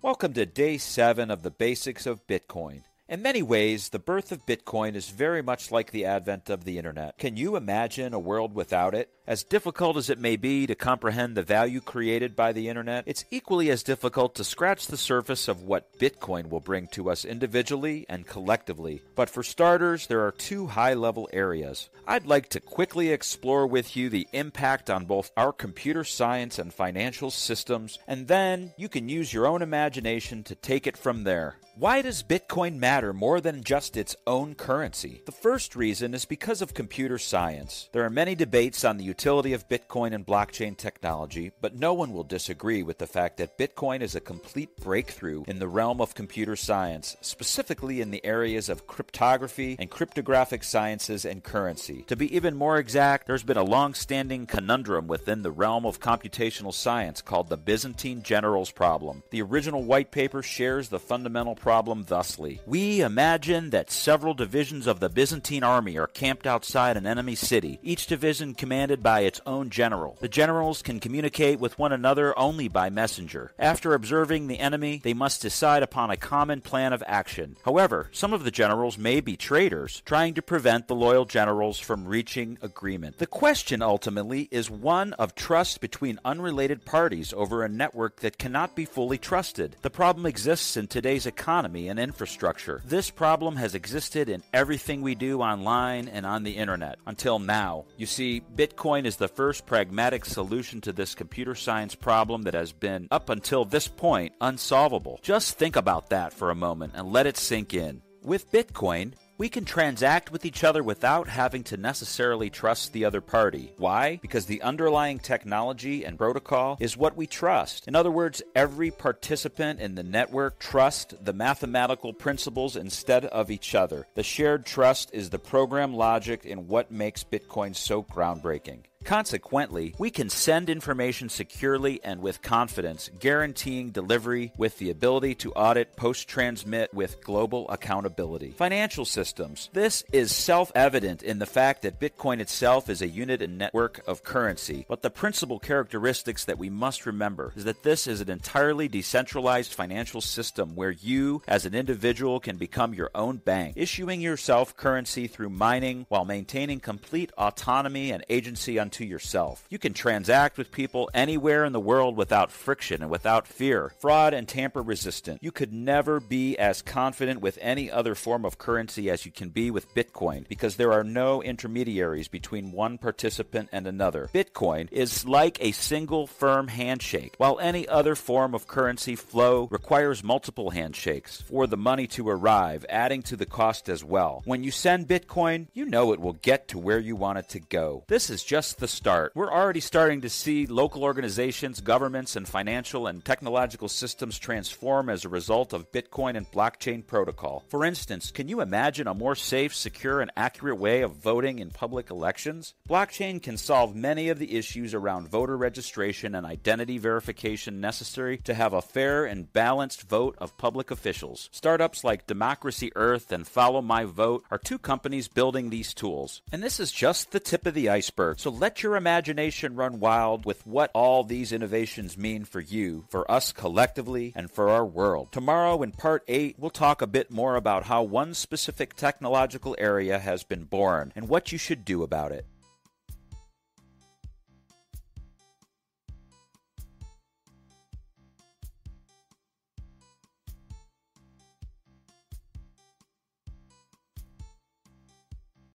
Welcome to Day 7 of the Basics of Bitcoin. In many ways, the birth of Bitcoin is very much like the advent of the Internet. Can you imagine a world without it? As difficult as it may be to comprehend the value created by the Internet, it's equally as difficult to scratch the surface of what Bitcoin will bring to us individually and collectively. But for starters, there are two high-level areas. I'd like to quickly explore with you the impact on both our computer science and financial systems, and then you can use your own imagination to take it from there. Why does Bitcoin matter more than just its own currency? The first reason is because of computer science. There are many debates on the utility of Bitcoin and blockchain technology, but no one will disagree with the fact that Bitcoin is a complete breakthrough in the realm of computer science, specifically in the areas of cryptography and cryptographic sciences and currency. To be even more exact, there's been a long-standing conundrum within the realm of computational science called the Byzantine generals problem. The original white paper shares the fundamental problem thusly. We imagine that several divisions of the Byzantine army are camped outside an enemy city, each division commanded by its own general. The generals can communicate with one another only by messenger. After observing the enemy, they must decide upon a common plan of action. However, some of the generals may be traitors, trying to prevent the loyal generals from reaching agreement. The question ultimately is one of trust between unrelated parties over a network that cannot be fully trusted. The problem exists in today's economy and infrastructure. This problem has existed in everything we do online and on the internet until now. You see, Bitcoin is the first pragmatic solution to this computer science problem that has been, up until this point, unsolvable. Just think about that for a moment and let it sink in. With Bitcoin, we can transact with each other without having to necessarily trust the other party. Why? Because the underlying technology and protocol is what we trust. In other words, every participant in the network trusts the mathematical principles instead of each other. The shared trust is the program logic in what makes Bitcoin so groundbreaking. Consequently, we can send information securely and with confidence, guaranteeing delivery with the ability to audit post-transmit with global accountability. Financial systems. This is self-evident in the fact that Bitcoin itself is a unit and network of currency, but the principal characteristics that we must remember is that this is an entirely decentralized financial system where you, as an individual, can become your own bank, issuing yourself currency through mining while maintaining complete autonomy and agency unto yourself. You can transact with people anywhere in the world without friction and without fear, fraud and tamper resistant. You could never be as confident with any other form of currency as you can be with Bitcoin because there are no intermediaries between one participant and another. Bitcoin is like a single firm handshake, while any other form of currency flow requires multiple handshakes for the money to arrive, adding to the cost as well. When you send Bitcoin, you know it will get to where you want it to go. This is just the start. We're already starting to see local organizations, governments, and financial and technological systems transform as a result of Bitcoin and blockchain protocol. For instance, can you imagine a more safe, secure, and accurate way of voting in public elections? Blockchain can solve many of the issues around voter registration and identity verification necessary to have a fair and balanced vote of public officials. Startups like Democracy Earth and Follow My Vote are two companies building these tools. And this is just the tip of the iceberg, so let your imagination run wild with what all these innovations mean for you, for us collectively, and for our world. Tomorrow in Part 8, we'll talk a bit more about how one specific technological area has been born and what you should do about it.